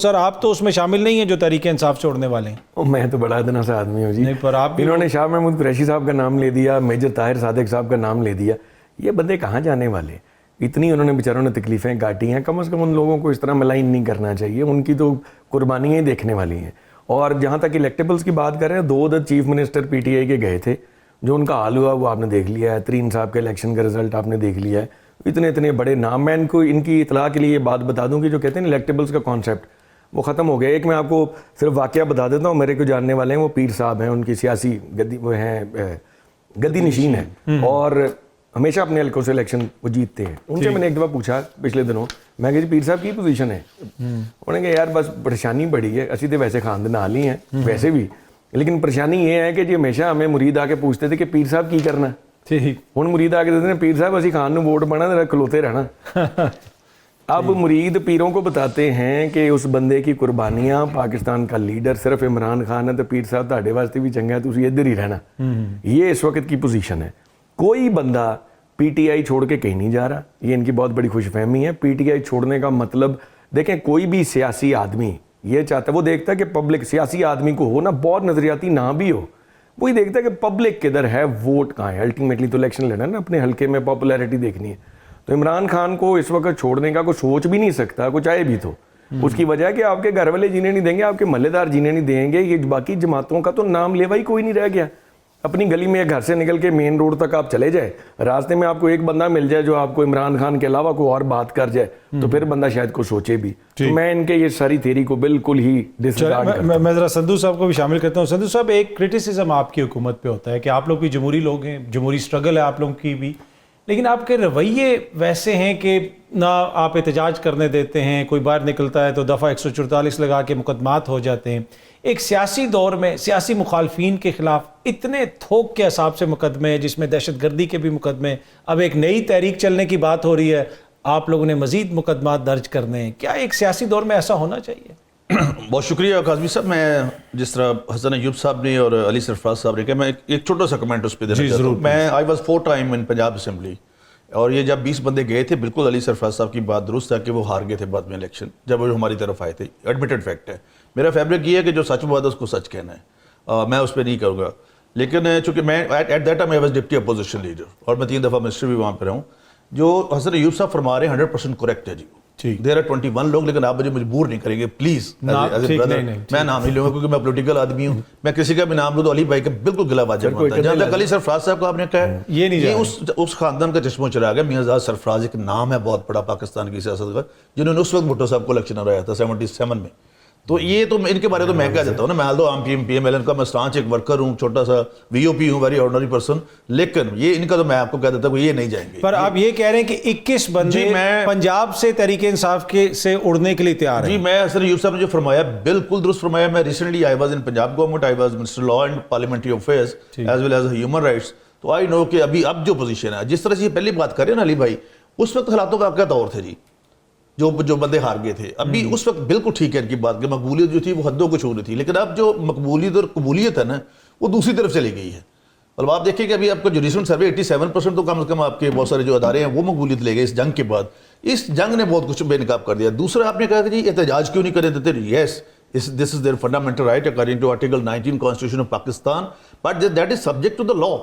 سر آپ تو اس میں شامل نہیں ہیں جو تحریک انصاف چھوڑنے والے ہیں؟ میں تو بڑا ادنا سا آدمی ہوں جی. نہیں پر آپ انہوں نے شاہ محمود قریشی صاحب کا نام لے دیا, میجر طاہر صادق صاحب کا نام لے دیا. یہ بندے کہاں جانے والے؟ اتنی انہوں نے بیچاروں نے تکلیفیں کاٹی ہیں, کم از کم ان لوگوں کو اس طرح ملائن نہیں کرنا چاہیے. ان کی تو قربانیاں ہی دیکھنے والی ہیں. اور جہاں تک الیکٹیبلز کی بات کر رہے ہیں, 2 عدد chief minister P T I کے گئے تھے, جو ان کا حال ہوا وہ آپ نے دیکھ لیا ہے. ترین صاحب کے الیکشن کا رزلٹ آپ نے دیکھ لیا ہے. اتنے بڑے نام. میں ان کو ان کی اطلاع کے لیے یہ بات بتا دوں کہ جو کہتے ہیں الیکٹیبلز کا کانسیپٹ وہ ختم ہو گیا. ایک میں آپ کو صرف واقعہ بتا دیتا ہوں. میرے کو جاننے والے ہیں, وہ پیر صاحب ہیں, ان کی سیاسی گدی وہ ہیں گدی نشین ہیں, اور ہمیشہ اپنے حلقوں سے الیکشن وہ جیتتے ہیں. ان سے میں نے ایک دفعہ پوچھا پچھلے دنوں, میں کہ جی پیر صاحب کی پوزیشن ہے؟ انہوں نے کہا یار بس پریشانی بڑی ہے, اسی تو ویسے خاندان ہی ہیں ویسے بھی, لیکن پریشانی یہ ہے کہ جی ہمیشہ ہمیں مرید آ کے پوچھتے تھے کہ پیر صاحب کی کرنا. ہوں مرید آ کے دیتے ہیں پیر صاحب اسی خان نو ووٹ پانا ذرا کھلوتے رہنا. اب مرید پیروں کو بتاتے ہیں کہ اس بندے کی قربانیاں, پاکستان کا لیڈر صرف عمران خان ہے, تو پیر صاحب تہاڈے واسطے بھی چنگا ہے, تسی ادھر ہی رہنا. یہ اس وقت کی پوزیشن ہے. کوئی بندہ پی ٹی آئی چھوڑ کے کہیں نہیں جا رہا. یہ ان کی بہت بڑی خوش فہمی ہے. پی ٹی آئی چھوڑنے کا مطلب دیکھیں, کوئی بھی سیاسی آدمی یہ چاہتا ہے, وہ دیکھتا ہے کہ پبلک سیاسی آدمی کو ہو نا بہت نظریاتی نہ بھی ہو, وہی دیکھتا ہے کہ پبلک کدھر ہے, ووٹ کہاں ہے. الٹیمیٹلی تو الیکشن لڑنا ہے نا, اپنے حلقے میں پاپولیرٹی دیکھنی ہے. تو عمران خان کو اس وقت چھوڑنے کا کوئی سوچ بھی نہیں سکتا, کچھ آئے بھی تو. اس کی وجہ ہے کہ آپ کے گھر والے جینے نہیں دیں گے, آپ کے محلے دار جینے نہیں دیں گے. یہ باقی جماعتوں کا تو نام لیوا ہی کوئی نہیں رہ گیا. اپنی گلی میں گھر سے نکل کے مین روڈ تک آپ چلے جائے, راستے میں آپ کو ایک بندہ مل جائے جو آپ کو عمران خان کے علاوہ کوئی اور بات کر جائے, تو پھر بندہ شاید کو سوچے بھی. تو میں ان کے یہ ساری تھیوری کو بالکل ہی ڈس ریگارڈ کرتا ہوں. میں ذرا سندھو صاحب کو بھی شامل کرتا ہوں. سندھو صاحب, ایک کرٹیسزم آپ کی حکومت پہ ہوتا ہے کہ آپ لوگ بھی جمہوری لوگ ہیں, جمہوری سٹرگل ہے آپ لوگوں کی بھی, لیکن آپ کے رویے ویسے ہیں کہ نہ آپ احتجاج کرنے دیتے ہیں, کوئی باہر نکلتا ہے تو دفعہ 144 لگا کے مقدمات ہو جاتے ہیں. ایک سیاسی دور میں سیاسی مخالفین کے خلاف اتنے تھوک کے حساب سے مقدمے, جس میں دہشت گردی کے بھی مقدمے, اب ایک نئی تحریک چلنے کی بات ہو رہی ہے, آپ لوگوں نے مزید مقدمات درج کرنے ہیں. کیا ایک سیاسی دور میں ایسا ہونا چاہیے؟ بہت شکریہ قاضمی صاحب. میں جس طرح حسن ایوب صاحب نے اور علی سرفراز صاحب نے کہا, میں ایک چھوٹا سا کمنٹ اس پہ دینا چاہتا ہوں. میں I was 4 time in Punjab assembly, اور یہ جب 20 بندے گئے تھے, بالکل علی سرفراز صاحب کی بات درست ہے کہ وہ ہار گئے تھے بعد میں الیکشن, جب وہ ہماری طرف آئے تھے. ایڈمیٹڈ فیکٹ ہے. میرا فیبرک یہ ہے کہ جو سچ بات ہے اس کو سچ کہنا ہے, میں اس پہ نہیں کروں گا. لیکن چونکہ میں at that time I was deputy opposition leader, اور میں 3 دفعہ منسٹر بھی وہاں پہ رہا ہوں. جو حسن ایوب صاحب فرما رہے ہیں 100% کریکٹ ہے جی. دیر آر 21 لوگ, لیکن آپ مجھے مجبور نہیں کریں گے پلیز. میں نام نہیں لوں گا کیونکہ میں پولیٹیکل آدمی ہوں. میں کسی کا بھی نام لوں تو علی بھائی کا بالکل گلا واجب ہوتا ہے. جہاں تک علی سرفراز صاحب کو آپ نے کہا, یہ اس خاندان کا چشمہ چراغ ہے. میاں زاد سرفراز ایک نام ہے بہت بڑا پاکستان کی سیاست کا, جنہوں نے اس وقت بھٹو صاحب کو الیکشن ہرایا تھا 77 میں. تو یہ تو ان کے بارے تو میں کہہ دیتا ہوں نا, میں آل دو عام پی ایم ایل این کا میں سٹانچ ایک ورکر ہوں, چھوٹا سا وی او پی ہوں, ویری آرڈنری پرسن, لیکن یہ ان کا تو میں آپ کو کہہ دیتا ہوں کہ یہ نہیں جائیں گے. پر آپ یہ کہہ رہے ہیں کہ 21 بندے پنجاب سے تحریک انصاف سے اڑنے کے لیے تیار ہیں. جی میں حسن ایوب صاحب نے جو فرمایا بالکل درست فرمایا. میں recently I was in Punjab government, I was minister law and parliamentary affairs as well as human rights. تو آئی نو کہ اب جو پوزیشن ہے, جس طرح سے یہ پہلی بات کر رہے ہیں نا علی بھائی, اس وقت حالاتوں کا کیا دور تھے جی, جو بندے ہار گئے تھے. ابھی اس وقت بالکل ٹھیک ہے ان کی بات کہ مقبولیت جو تھی وہ حدوں کو چھو رہی تھی, لیکن اب جو مقبولیت اور قبولیت ہے نا وہ دوسری طرف چلی گئی ہے. اور آپ دیکھیں کہ ابھی آپ کا جو ریسنٹ سروے 87% تو کم از کم آپ کے بہت سارے جو ادارے ہیں وہ مقبولیت لے گئے اس جنگ کے بعد. اس جنگ نے بہت کچھ بے نقاب کر دیا. دوسرا آپ نے کہا کہ جی احتجاج کیوں نہیں کرنے دیتے. یس, this is their fundamental right according to Article 19 Constitution of Pakistan, but that is subject to the law,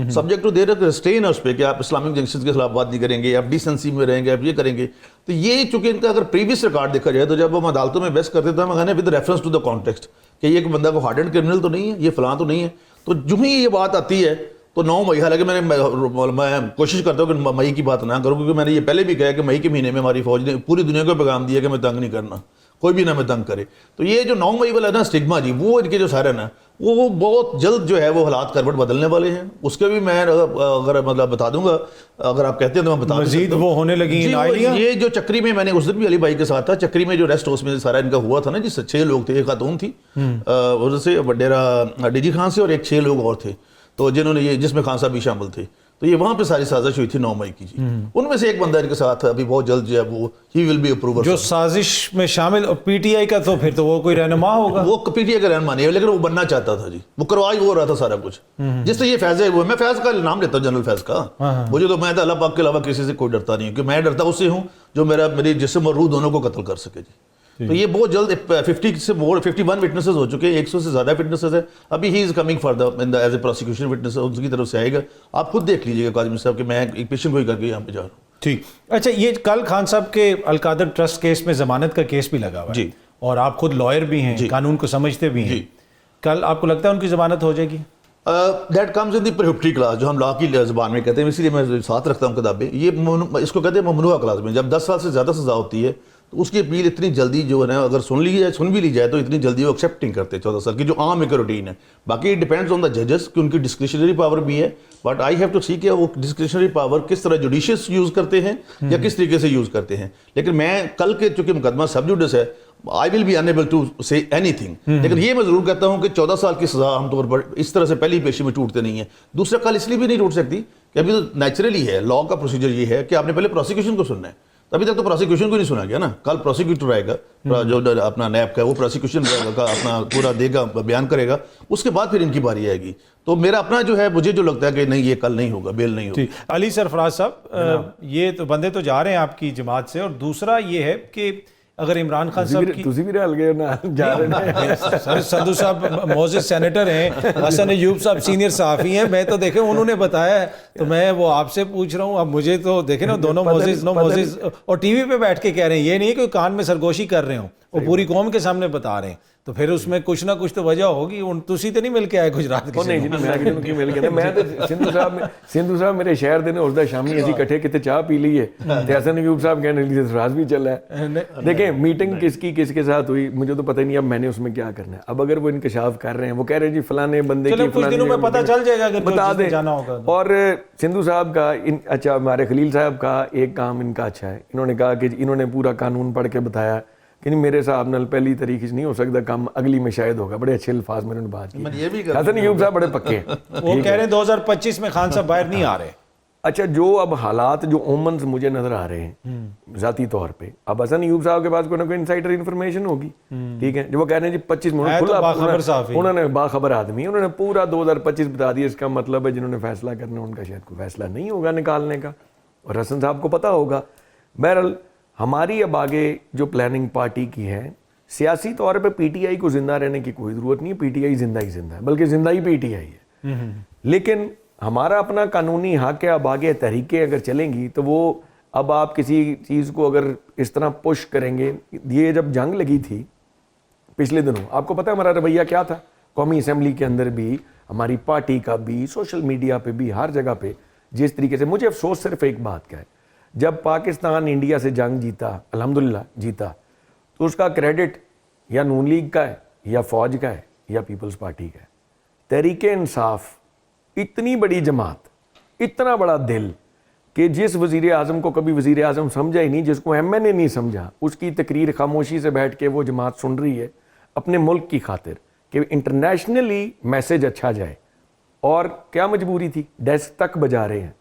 subject to their restraint اس پہ کہ آپ اسلامک جنکشنز کے خلاف بات نہیں کریں گے, آپ ڈیسنسی میں رہیں گے, آپ یہ کریں گے. تو یہ چونکہ ان کا اگر پریویس ریکارڈ دیکھا جائے تو جب ہم عدالتوں میں بحث کرتے تھے, ہم کہنے with reference to the context کہ یہ ایک بندہ کو ہارڈنڈ کرمنل تو نہیں ہے, یہ فلاں تو نہیں ہے. تو جو ہی یہ بات آتی ہے تو 9 مئی, حالانکہ میں کوشش کرتا ہوں کہ مئی کی بات نہ کروں, کیونکہ میں نے یہ پہلے بھی کہا کہ مئی کے مہینے میں ہماری فوج نے پوری دنیا کو پیغام دیا کہ میں تنگ نہیں کرنا, کوئی بھی نہ میں تنگ کرے. تو یہ جو 9 مئی والا نا اسٹگما جی, وہ ان کے جو سارے نا وہ بہت جلد جو ہے وہ حالات کروٹ بدلنے والے ہیں. اس کے بھی میں اگر مطلب بتا دوں گا, اگر آپ کہتے ہیں تو میں بتا دوں. مزید وہ ہونے لگی یہ جو چکری میں نے اس دن بھی علی بھائی کے ساتھ تھا, چکری میں جو ریسٹ ہاؤس میں سارا ان کا ہوا تھا نا, جس سے 6 لوگ تھے, ایک خاتون تھی ادھر سے ڈیرا ڈی جی خان سے, اور ایک 6 لوگ اور تھے, تو جنہوں نے یہ جس میں خان صاحب بھی شامل تھے. تو یہ وہاں پہ ساری سازش ہوئی تھی 9 مئی کی جی. ان میں سے ایک بندہ ان کے ساتھ ابھی بہت جلد جو ہے وہ ہی ول بی اپروور. جو سازش میں شامل پی ٹی آئی کا, تو پھر تو وہ کوئی رہنما ہوگا. وہ پی ٹی آئی کا رہنما نہیں ہے, لیکن وہ بننا چاہتا تھا جی, وہ کروا ہی وہ رہا تھا سارا کچھ. جس سے یہ فیض ہے, وہ میں فیض کا نام لیتا ہوں, جنرل فیض کا. مجھے تو میں اللہ پاک کے علاوہ کسی سے کوئی ڈرتا نہیں ہوں, کہ میں ڈرتا اس سے ہوں جو میری جسم اور روح دونوں کو قتل کر سکے جی. تو یہ بہت جلد 50 سے مور 51 وٹنسز ہو چکے ہیں, 100 سے زیادہ وٹنسز ہیں. ابھی ہی is coming for the as a prosecution witness, ان کی طرف سے آئے گا. آپ خود دیکھ لیجیے گا قاضی صاحب کہ میں ایک پیشنٹ کو ہی کر کے یہاں پہ جا رہا ہوں. ٹھیک. اچھا, یہ کل خان صاحب کے القادر ٹرسٹ کیس میں ضمانت کا کیس بھی لگا ہوا ہے, جی, اور آپ خود لائر بھی ہیں, قانون کو سمجھتے بھی ہیں, کل آپ کو لگتا ہے ان کی ضمانت ہو جائے گی؟ That comes in the prohibitory class, جو ہم لا کی زبان میں کہتے ہیں, اسی لیے میں ساتھ رکھتا ہوں کتابیں. یہ اس کو کہتے ہیں ممنوعہ کلاس میں. جب 10 سال سے زیادہ سزا ہوتی ہے تو اس کی اپیل اتنی جلدی جو ہے نا, اگر سن بھی لی جائے تو اتنی جلدی وہ ایکسیپٹ نہیں کرتے 14 سال کی, جو عام ایک روٹین ہے. باقی ڈیپینڈز آن دا ججز کہ ان کی ڈسکریشنری پاور بھی ہے, بٹ آئی ہیو ٹو سی کہ وہ ڈسکریشنری پاور کس طرح جوڈیشیس یوز کرتے ہیں یا کس طریقے سے یوز کرتے ہیں. لیکن میں کل کے چونکہ مقدمہ سب جوڈس ہے, I will be unable to say anything. لیکن یہ میں ضرور کہتا ہوں کہ 14 سال کی سزا عام طور پر اس طرح سے پہلی پیشی میں ٹوٹتے نہیں ہیں. دوسرا کل اس لیے بھی نہیں ٹوٹ سکتی کہ ابھی تو نیچرلی ہے, لا کا پروسیجر یہ ہے کہ آپ نے پہلے پروسیکیوشن کو سننا ہے. ابھی تک تو پروسیکیوشن کو نہیں سنا گیا نا. کل پروسیکیوٹر آئے گا جو اپنا نیب کا, وہ پروسیکیوشن کا اپنا پورا دے گا, بیان کرے گا, اس کے بعد پھر ان کی باری آئے گی. تو میرا اپنا جو ہے, مجھے جو لگتا ہے کہ نہیں یہ کل نہیں ہوگا, بیل نہیں ہوگی. علی سرفراز صاحب, یہ تو بندے تو جا رہے ہیں آپ کی جماعت سے, اور دوسرا یہ ہے کہ اگر عمران خان صاحب کی تسی بھی رل گئے نا جا رہے ہیں. سر سندھو صاحب موزز سینیٹر ہیں, حسن ایوب صاحب سینئر صحافی ہیں, میں تو دیکھیں انہوں نے بتایا ہے تو میں وہ آپ سے پوچھ رہا ہوں. اب مجھے تو دیکھیں نا, دونوں موزز اور ٹی وی پہ بیٹھ کے کہہ رہے ہیں, یہ نہیں کہ کان میں سرگوشی کر رہے ہوں, وہ پوری قوم کے سامنے بتا رہے ہیں. تو پھر اس میں کچھ نہ کچھ تو وجہ ہوگی. تسی تو نہیں مل کے آئے گجرات کے؟ نہیں جی, میں مل کے میں تو سندھو صاحب میرے شہر دے نے اس دا شامی اسی کٹھے کتے چاہ پی لی ہے, تے حسن ایوب صاحب کہنے لگے سراج بھی چل ہے. دیکھیں میٹنگ کس کے ساتھ ہوئی مجھے تو پتہ نہیں, اب میں نے اس میں کیا کرنا ہے. اب اگر وہ انکشاف کر رہے ہیں, وہ کہہ رہے ہیں جی فلانے بندے کی کچھ دنوں میں پتہ چل جائے گا اگر بتا دیں. جانا ہوگا. اور سندھو صاحب کا اچھا, ہمارے خلیل صاحب کا ایک کام ان کا اچھا ہے, انہوں نے کہا کہ انہوں نے پورا قانون پڑھ کے بتایا کہ نہیں میرے صاحب نال پہلی طریقے سے نہیں ہو سکتا کام, اگلی میں شاید ہوگا. بڑے اچھے الفاظ میں انہوں نے بات کی. حسن ایوب صاحب بڑے پکے ہیں, وہ کہہ رہے ہیں 2025 میں خان صاحب باہر نہیں آ رہے. اچھا, جو اب حالات جو عموماً مجھے نظر آ رہے ہیں ذاتی طور پہ, اب حسن ایوب صاحب کے پاس کوئی نہ کوئی انسائڈر انفارمیشن ہوگی, ٹھیک ہے, جو وہ کہہ رہے ہیں جی 25 منٹ, انہوں نے باخبر آدمی, انہوں نے پورا 2025 بتا دیا. اس کا مطلب ہے جنہوں نے فیصلہ کرنا ان کا شاید کوئی فیصلہ نہیں ہوگا نکالنے کا, اور حسن صاحب کو پتہ ہوگا. بہرحال ہماری اب آگے جو پلاننگ پارٹی کی ہے, سیاسی طور پہ پی ٹی آئی کو زندہ رہنے کی کوئی ضرورت نہیں ہے. پی ٹی آئی زندہ ہی زندہ ہے, بلکہ زندہ ہی پی ٹی آئی ہے. لیکن ہمارا اپنا قانونی حق ہے. اب آگے تحریکیں اگر چلیں گی تو وہ, اب آپ کسی چیز کو اگر اس طرح پش کریں گے, یہ جب جنگ لگی تھی پچھلے دنوں, آپ کو پتہ ہے ہمارا رویہ کیا تھا قومی اسمبلی کے اندر بھی, ہماری پارٹی کا بھی, سوشل میڈیا پہ بھی, ہر جگہ پہ جس طریقے سے. مجھے افسوس صرف ایک بات کا ہے, جب پاکستان انڈیا سے جنگ جیتا, الحمدللہ جیتا, تو اس کا کریڈٹ یا نون لیگ کا ہے, یا فوج کا ہے, یا پیپلز پارٹی کا ہے. تحریک انصاف اتنی بڑی جماعت, اتنا بڑا دل, کہ جس وزیر اعظم کو کبھی وزیر اعظم سمجھا ہی نہیں, جس کو ایم این اے نہیں سمجھا, اس کی تقریر خاموشی سے بیٹھ کے وہ جماعت سن رہی ہے اپنے ملک کی خاطر کہ انٹرنیشنلی میسج اچھا جائے. اور کیا مجبوری تھی, ڈیسک تک بجا رہے ہیں.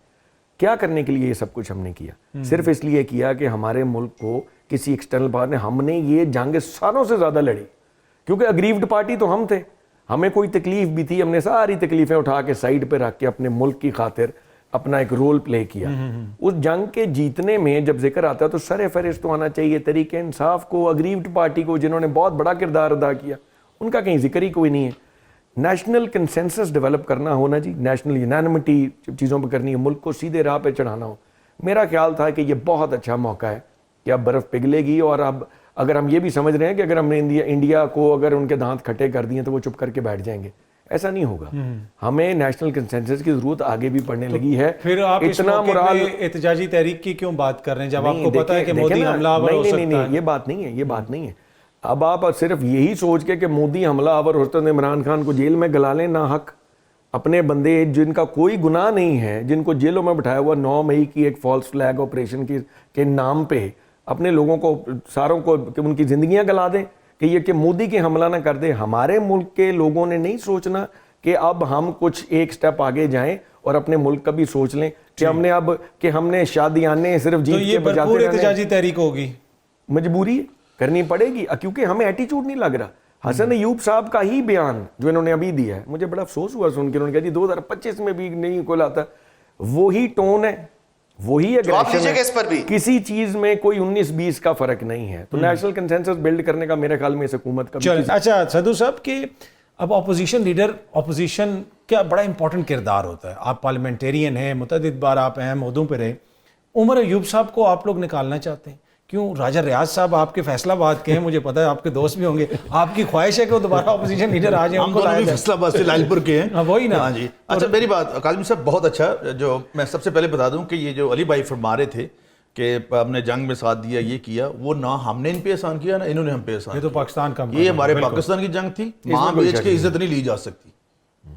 کیا کرنے کے لیے یہ سب کچھ ہم نے کیا؟ صرف اس لیے کیا کہ ہمارے ملک کو کسی ایکسٹرنل پاور نے, ہم نے یہ جنگ سالوں سے زیادہ لڑی, کیونکہ اگریوڈ پارٹی تو ہم تھے, ہمیں کوئی تکلیف بھی تھی, ہم نے ساری تکلیفیں اٹھا کے سائڈ پہ رکھ کے اپنے ملک کی خاطر اپنا ایک رول پلے کیا. اس جنگ کے جیتنے میں جب ذکر آتا ہے تو سر فہرست تو آنا چاہیے تحریک انصاف کو, اگریوڈ پارٹی کو, جنہوں نے بہت بڑا کردار ادا کیا. ان کا کہیں ذکر ہی کوئی نہیں ہے. نیشنل کنسنسس ڈیولپ کرنا ہونا جی, نیشنل یونانیمٹی چیزوں پہ کرنی ہے, ملک کو سیدھے راہ پہ چڑھانا ہو. میرا خیال تھا کہ یہ بہت اچھا موقع ہے کہ اب برف پگھلے گی, اور اب اگر ہم یہ بھی سمجھ رہے ہیں کہ اگر ہم نے انڈیا کو اگر ان کے دانت کھٹے کر دیے تو وہ چپ کر کے بیٹھ جائیں گے, ایسا نہیں ہوگا. ہمیں نیشنل کنسنسس کی ضرورت آگے بھی پڑنے لگی ہے. پھر آپ اتنا مرال احتجاجی تحریک کی کیوں بات کر رہے ہیں جب آپ کو پتا ہے کہ مودی حملہ آور ہو سکتا ہے؟ نہیں, یہ بات نہیں ہے, یہ بات نہیں ہے. اب آپ صرف یہی سوچ کے کہ مودی حملہ آور ہوتا ہے عمران خان کو جیل میں گلا لیں نا حق, اپنے بندے جن کا کوئی گناہ نہیں ہے, جن کو جیلوں میں بٹھایا ہوا 9 مئی کی ایک فالس فلیگ آپریشن کے نام پہ, اپنے لوگوں کو ساروں کو کہ ان کی زندگیاں گلا دیں کہ یہ کہ مودی کے حملہ نہ کر دیں. ہمارے ملک کے لوگوں نے نہیں سوچنا کہ اب ہم کچھ ایک سٹیپ آگے جائیں اور اپنے ملک کا بھی سوچ لیں کہ ہم نے اب کہ ہم نے شادیانے صرف جیت کے بجاتے رہنے. تو یہ احتجاجی تحریک ہوگی, مجبوری کرنی پڑے گی, کیونکہ ہمیں ایٹیچیوڈ نہیں لگ رہا. حسن ایوب صاحب کا ہی بیان جو انہوں نے ابھی دیا ہے, مجھے بڑا افسوس ہوا سن کے. انہوں نے کہا جی 2025 میں بھی نہیں کوئی لاتا. وہی ٹون ہے, وہی جواب aggression دیجیے ہے. کہ اس پر بھی کسی چیز میں کوئی 19-20 کا فرق نہیں ہے. تو نیشنل کنسنسس بلڈ کرنے کا میرے خیال میں اس حکومت کا اچھا سدھو صاحب کہ اب اپوزیشن لیڈر اپوزیشن کا بڑا امپورٹنٹ کردار ہوتا ہے. آپ پارلیمنٹیرین ہیں, متعدد بار آپ اہم عہدوں پہ رہے. عمر ایوب صاحب کو آپ لوگ نکالنا چاہتے ہیں کیوں؟ راجہ ریاض صاحب آپ کے فیصلہ آباد کے ہیں, مجھے پتا ہے آپ کے دوست بھی ہوں گے. آپ کی خواہش ہے کہ وہ دوبارہ اپوزیشن لیڈر آ جائیں؟ ہم دونوں بھی فیصلہ آباد سے لال پور کے ہیں. وہی نا. ہاں جی. اچھا میری بات کاظمی صاحب بہت اچھا, جو میں سب سے پہلے بتا دوں کہ یہ جو علی بھائی فرما رہے تھے کہ ہم نے جنگ میں ساتھ دیا, یہ کیا, وہ نہ ہم نے ان پہ احسان کیا نہ انہوں نے ہم پہ احسان. یہ تو پاکستان کا یہ ہمارے پاکستان کی جنگ تھی. ماں بیچ کے عزت نہیں لی جا سکتی.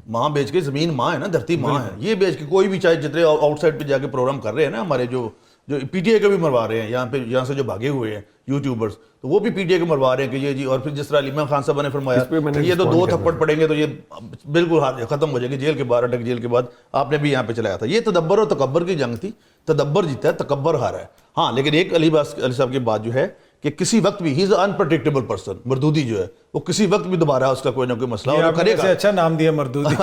ماں بیچ کے, زمین ماں ہے نا, دھرتی ماں ہے, یہ بیچ کے کوئی بھی چاہے جتنے آؤٹ سائڈ پہ جا کے پروگرام کر رہے ہیں نا ہمارے جو پی ٹی اے کے بھی مروا رہے ہیں یہاں سے جو بھاگے ہوئے ہیں یوٹیوبرز, تو وہ بھی پی ٹی اے کے مروا رہے ہیں کہ یہ جی. اور پھر جس طرح علی خان صاحب نے فرمایا یہ تو 2 تھپڑ پڑیں گے تو یہ بالکل ختم ہو جائے گی, جیل کے باہر اٹک جیل کے بعد آپ نے بھی یہاں پہ چلایا تھا. یہ تدبر اور تکبر کی جنگ تھی. تدبر جیتا ہے, تکبر ہارا ہے. ہاں لیکن ایک علی صاحب کی بات جو ہے کہ کسی وقت بھی ہی از انپریڈکٹیبل پرسن. مردودی جو ہے وہ کسی وقت بھی دوبارہ اس کا کوئی نہ کوئی مسئلہ اور کرے گا. اچھا نام دیا مردودی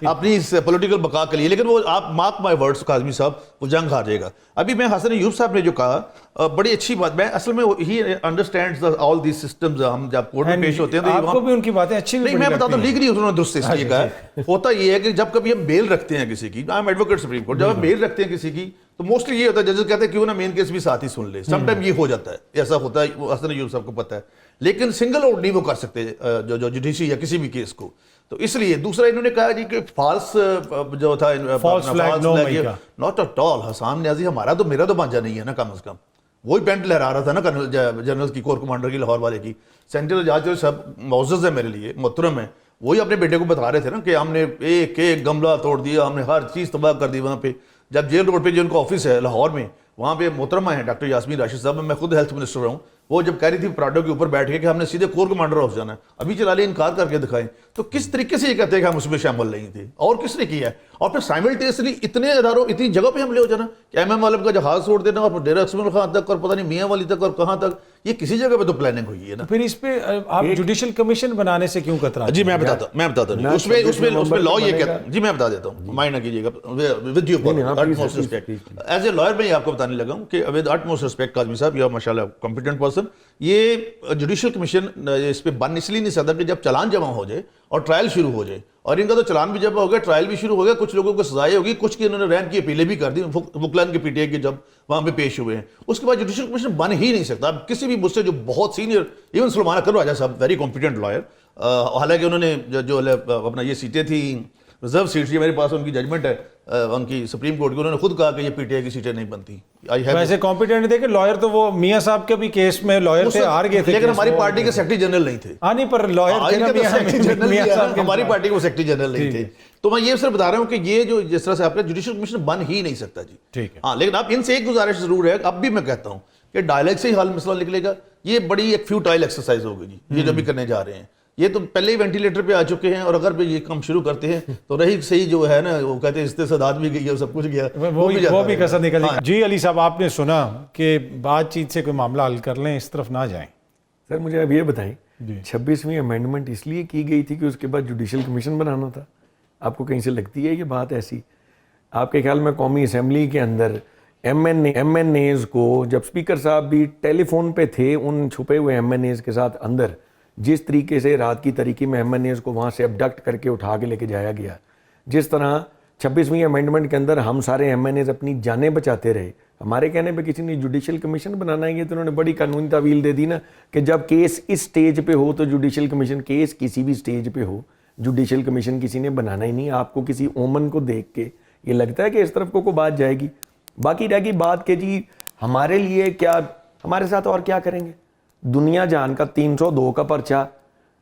اپنی اس پولیٹیکل بقا کے لیے. لیکن وہ آپ مارک مائی ورڈز کاظمی صاحب, وہ جنگ ہار جائے گا. ابھی میں حسن ایوب صاحب نے جو کہا بڑی اچھی بات, میں اصل میں ہی انڈرسٹینڈز آل دیز سسٹمز. ہم جب کورٹ میں پیش ہوتے ہیں آپ کو بھی ان کی باتیں اچھی نہیں, میں بتاتا ہوں لیگلی انہوں نے درست اس لیے کہا ہے. ہوتا یہ ہے کہ جب کبھی ہم بیل رکھتے ہیں کسی کی, I am advocate supreme court, جب ہم بیل رکھتے ہیں کسی کی تو موسٹلی یہ ہوتا ہے ججز کہتے ہیں کیوں نہ مین کیس بھی ساتھ ہی سن لے. سم ٹائم یہ ہو جاتا ہے, ایسا ہوتا ہے, وہ حسن ایوب صاحب کو پتہ ہے. لیکن سنگل آؤٹ نہیں وہ کر سکتے جو جوڈیشی یا کسی بھی کیس کو. تو اس لیے دوسرا انہوں نے کہا جی کہ فالس جو تھا ناٹ ایٹ آل. حسان نیازی ہمارا تو میرا تو بانجا نہیں ہے نا, کم از کم وہی پینٹ لہرا رہا تھا نا جنرل کی, کور کمانڈر کی, لاہور والے کی. سینٹرل جج صاحب معزز ہے میرے لیے, محترم ہے. وہی اپنے بیٹے کو بتا رہے تھے نا کہ ہم نے ایک گملہ توڑ دیا, ہم نے ہر چیز تباہ کر دی. وہاں پہ جب جیل روڈ پہ جو ان کا آفس ہے لاہور میں, وہاں پہ محترمہ ہیں ڈاکٹر یاسمین راشد صاحب, میں خود ہیلتھ منسٹر ہوں, وہ جب کہہ رہی تھی پراڈو کے اوپر بیٹھ کے کہ ہم نے سیدھے کور کمانڈر ہاؤس جانا ہے, ابھی چلا لے انکار کر کے دکھائیں. تو کس طریقے سے یہ کہتے ہیں کہ ہم اس میں شامل نہیں تھے, اور کس نے کیا ہے؟ اور پھر سائملٹیسلی اتنے اداروں اتنی جگہ پہ ہم لے ہو جانا کہ ایم ایم عالم کا جہاز چھوڑ دینا, اور ڈیرہ اسماعیل خان تک, اور پتہ نہیں میاں والی تک, اور کہاں تک. یہ کسی جگہ پہ تو پلاننگ ہوئی ہے نا. پھر اس پہ آپ جوڈیشل کمیشن بنانے سے کیوں کترا؟ جی میں بتاتا ہوں اس میں لا یہ کہتا ہے. جی میں بتا دیتا ہوں, مائنڈ نہ کیجیے گا, with due utmost respect. As a lawyer میں آپ کو بتانے لگا ہوں کہ ود اٹموسٹ رسپیکٹ کاظمی صاحب, یو آر ماشاء اللہ کمپیٹنٹ پرسن. یہ جوڈیشل کمیشن اس پہ بن اس لیے نہیں سکتا کہ جب چلان جمع ہو جائے اور ٹرائل شروع ہو جائے, اور ان کا تو چلان بھی جب ہو گیا, ٹرائل بھی شروع ہو گیا, کچھ لوگوں کو سزائیں ہوگی, کچھ کی انہوں نے رین کی اپیلیں بھی کر دی وکلان کے پی ٹی اے کے جب وہاں پہ پیش ہوئے ہیں. اس کے بعد جوڈیشل کمیشن بن ہی نہیں سکتا. اب کسی بھی مجھ سے جو بہت سینئر, ایون سلمان اکرم راجہ صاحب, ویری کمپیٹنٹ لائر, حالانکہ انہوں نے جو اپنا یہ سیٹیں تھیں ریزرو سیٹس, یہ میرے پاس ان کی ججمنٹ ہے ان کی سپریم کورٹ کی, انہوں نے خود کہا کہ یہ پی ٹی اے کی سیٹیں نہیں بنتی. ویسے کمپیٹنٹ تھے کہ لائر تو وہ میاں صاحب کے بھی کیس میں لائر تھے, ہار گئے تھے, لیکن ہماری پارٹی کے سیکرٹری جنرل نہیں تھے. ہاں نہیں, پر لائر تھے نا ہماری پارٹی کے سیکرٹری جنرل نہیں تھے. تو میں یہ صرف بتا رہا ہوں کہ یہ جو جس طرح سے آپ کا جوڈیشل کمیشن بن ہی نہیں سکتا جی. ٹھیک ہے. ہاں لیکن اب ان سے ایک گزارش ضرور ہے, اب بھی میں کہتا ہوں کہ ڈائلیگ سے ہی حل مسئلہ نکلے گا. یہ بڑی ایک فیوٹائل ایکسرسائز ہوگی جی, یہ جو بھی کرنے جا رہے ہیں. یہ تو پہلے ہی وینٹیلیٹر پہ آ چکے ہیں, اور اگر بھی یہ کام شروع کرتے ہیں تو رہی صحیح جو ہے نا, وہ کہتے ہیں استعداد بھی گئی اور سب کچھ گیا, وہ بھی کسر نکل گئی. جی علی صاحب, آپ نے سنا کہ بات چیت سے کوئی معاملہ حل کر لیں, اس طرف نہ جائیں. سر مجھے اب یہ بتائیں, 26ویں امینڈمنٹ اس لیے کی گئی تھی کہ اس کے بعد جوڈیشل کمیشن بنانا تھا؟ آپ کو کہیں سے لگتی ہے یہ بات ایسی؟ آپ کے خیال میں قومی اسمبلی کے اندر ایم این ایز کو, جب اسپیکر صاحب بھی ٹیلی فون پہ تھے ان چھپے ہوئے ایم این ایز کے ساتھ اندر, جس طریقے سے رات کی تاریکی میں ایم این ایز کو وہاں سے ابڈکٹ کر کے اٹھا کے لے کے جایا گیا, جس طرح 26ویں امینڈمنٹ کے اندر ہم سارے ایم این ایز اپنی جانیں بچاتے رہے, ہمارے کہنے پہ کسی نے جوڈیشل کمیشن بنانا ہے, یہ تو انہوں نے بڑی قانونی تعویل دے دی نا کہ جب کیس اس سٹیج پہ ہو تو جوڈیشل کمیشن, کیس کسی بھی سٹیج پہ ہو جوڈیشل کمیشن کسی نے بنانا ہی نہیں. آپ کو کسی اومن کو دیکھ کے یہ لگتا ہے کہ اس طرف کو بات جائے گی؟ باقی رہ گئی بات کہ جی ہمارے لیے کیا, ہمارے ساتھ اور کیا کریں گے. دنیا جان کا 302 کا پرچہ,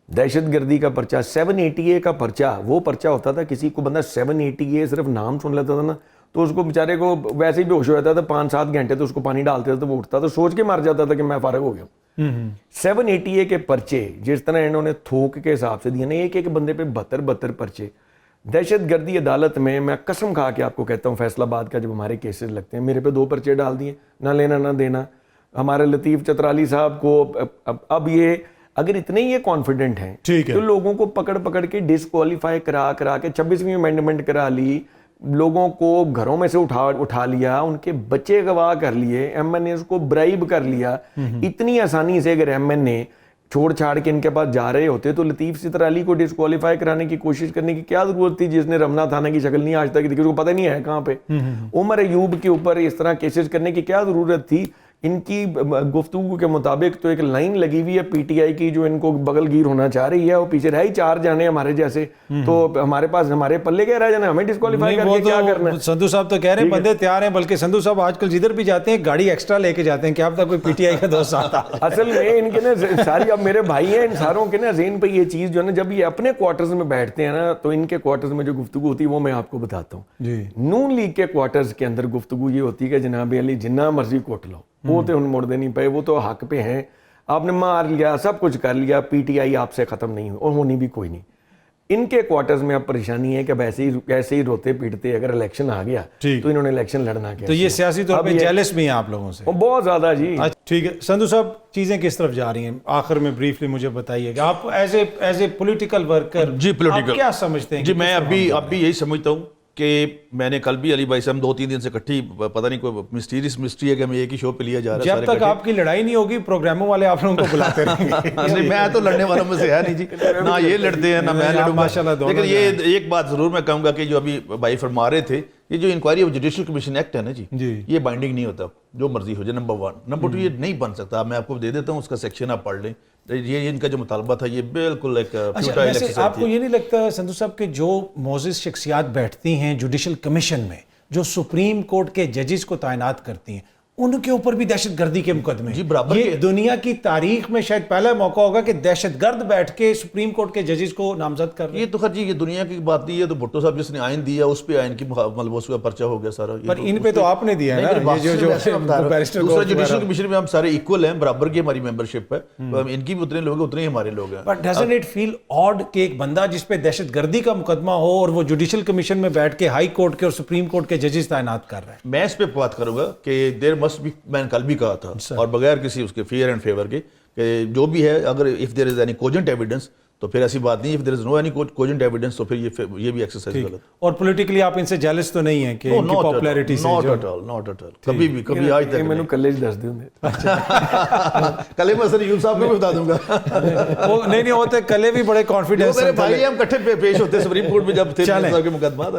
دہشت گردی کا پرچہ, 780A کا پرچہ, وہ پرچہ ہوتا تھا کسی کو بندہ 780A صرف نام سن لیتا تھا نا تو اس کو بیچارے کو ویسے ہی بے ہوش ہو جاتا تھا, 5-7 گھنٹے تو اس کو پانی ڈالتے تھے تو وہ اٹھتا تو سوچ کے مر جاتا تھا کہ میں فارغ ہو گیا. 780A کے پرچے جس طرح انہوں نے تھوک کے حساب سے دیے نا, ایک بندے پہ 72 پرچے. دہشت گردی عدالت میں قسم کھا کے آپ کو کہتا ہوں, فیصل آباد کا جب ہمارے کیسز لگتے ہیں, میرے پہ 2 پرچے ڈال دیے, نہ لینا نہ دینا. ہمارے لطیف چترالی صاحب کو اب یہ اگر اتنے یہ کانفیڈنٹ ہیں تو لوگوں کو پکڑ کے ڈسکوالیفائی کرا کے 26ویں امینڈمنٹ کرا لی, لوگوں کو گھروں میں سے اٹھا لیا, ان کے بچے گواہ کر لیے, ایم این اے کو برائب کر لیا. اتنی آسانی سے اگر ایم این اے چھوڑ چھاڑ کے ان کے پاس جا رہے ہوتے تو لطیف ستر علی کو ڈسکوالیفائی کرانے کی کوشش کرنے کی کیا ضرورت تھی, جس نے رمنا تھانہ کی شکل نہیں آج تک دیکھی, اس کو پتہ نہیں ہے کہاں پہ. عمر ایوب کے اوپر اس طرح کیسز کرنے کی کیا ضرورت تھی. ان کی گفتگو کے مطابق تو ایک لائن لگی ہوئی ہے پی ٹی آئی کی جو ان کو بغل گیر ہونا چاہ رہی ہے, وہ پیچھے رہ ہی 4 جانے ہمارے جیسے, تو ہمارے پاس ہمارے پلے کیا رہ جانا, ہمیں ڈسکوالیفائی کر کے کیا کرنا ہے. سندھو صاحب تو کہہ رہے ہیں بندے تیار ہیں, بلکہ سندھو صاحب آج کل جدھر بھی جاتے ہیں گاڑی ایکسٹرا لے کے جاتے ہیں کہ آپ تک کوئی پی ٹی آئی کا دوست آتا. اصل میں ان کے نا ساری, اب میرے بھائی ہیں, ان ساروں کے نا ذہن پہ یہ چیز جو ہے نا, جب یہ اپنے کوارٹرز میں بیٹھتے ہیں نا تو ان کے کوارٹرز میں جو گفتگو ہوتی ہے وہ میں آپ کو بتاتا ہوں. نون لیگ کے کوارٹرز کے اندر گفتگو یہ ہوتی ہے کہ جناب علی جنہ مرضی کوٹ لو, وہ تو ان موڑنے نہیں پائے, وہ تو حق پہ ہیں, آپ نے مار لیا, سب کچھ کر لیا, پی ٹی آئی آپ سے ختم نہیں اور ہونی بھی کوئی نہیں. ان کے کوارٹرز میں اب پریشانی ہے کہ ایسے ہی روتے پیٹتے اگر الیکشن آ گیا تو انہوں نے الیکشن لڑنا کیا. تو یہ سیاسی طور پہ جیلس بھی ہیں آپ لوگوں سے بہت زیادہ جی. ٹھیک ہے سندھو صاحب, چیزیں کس طرف جا رہی ہیں آخر میں بریفلی مجھے بتائیے کہ آپ ایز اے پولیٹیکل ورکر جی پولیٹیکل کیا سمجھتے ہیں؟ جی میں اب بھی یہی سمجھتا ہوں کہ میں نے کل بھی علی بھائی سے ہم 2-3 دن سے اکٹھی, پتہ نہیں کوئی مسٹیریس مسٹری ہے کہ ہمیں ایک ہی شو پہ لیا جا رہا ہے. جب تک آپ کی لڑائی نہیں ہوگی پروگراموں والے آپ لوگوں کو بلاتے رہیں گے. میں تو لڑنے والوں میں سے ہے نہیں جی, نہ یہ لڑتے ہیں نہ میں لڑوں گا. لیکن یہ ایک بات ضرور میں کہوں گا کہ جو ابھی بھائی فرما رہے تھے, یہ جو inquiry of judicial commission act ہے نا جی, یہ بائنڈنگ نہیں ہوتا, جو مرضی ہو جائے. نمبر 1. نمبر 2, یہ نہیں بن سکتا. میں آپ کو دے دیتا ہوں اس کا سیکشن, آپ پڑھ لیں. یہ ان کا جو مطالبہ تھا یہ بالکل ایک فیوٹائل ایکسرسائز تھی. آپ کو یہ نہیں لگتا سندھو صاحب کہ جو معزز شخصیات بیٹھتی ہیں جوڈیشل کمیشن میں, جو سپریم کورٹ کے ججز کو تعینات کرتی ہیں, ان کے اوپر بھی دہشت گردی کے مقدمے جی برابر, یہ دنیا کی تاریخ میں شاید پہلا موقع ہوگا کہ دہشت گرد بیٹھ کے سپریم کورٹ کے ججز کو نامزد کر رہے ہیں. یہ تو خیر جی یہ دنیا کی بات نہیں ہے, تو بھٹو صاحب جس نے آئین دیا اس پہ آئین کی ملبوس کا پرچہ ہو گیا سارا. پر ان پہ تو آپ نے دیا ہے نا, دوسرا جوڈیشل کمیشن میں ہم سارے ایکول ہیں, برابر کی ہماری ممبرشپ ہے, ان کی بھی اتنے لوگ ہیں اتنے ہی ہمارے لوگ ہیں. But doesn't it feel odd کہ ایک بندہ جس پہ دہشت گردی کا مقدمہ ہو اور وہ جوڈیشل کمیشن میں بیٹھ کے ہائی کورٹ کے اور سپریم کورٹ کے ججز تعینات کر رہے ہیں؟ میں اس پہ بات کروں گا کہ دیر مسٹ بی, میں نے کل بھی کہا تھا اور بغیر کسی اس کے فیئر اینڈ فیور کے, کہ جو بھی ہے اگر if there is any cogent evidence تو پھر ایسی بات نہیں, if there is no any cogent evidence تو پھر یہ بھی ایکسرسائز غلط. اور پولیٹیکلی آپ ان سے جیلس تو نہیں ہیں کہ ان کی پاپولیرٹی سے؟ ناٹ ایٹ آل, کبھی بھی, کبھی آج تک میں نے کل دس دوں کلے میں سر یوب صاحب کو بھی بتا دوں گا. نہیں ہوتے کلے بھی بڑے کانفیڈنس میرے بھائی ہم اکٹھے پیش ہوتے سپریم کورٹ میں جب تھے کے مقدمات.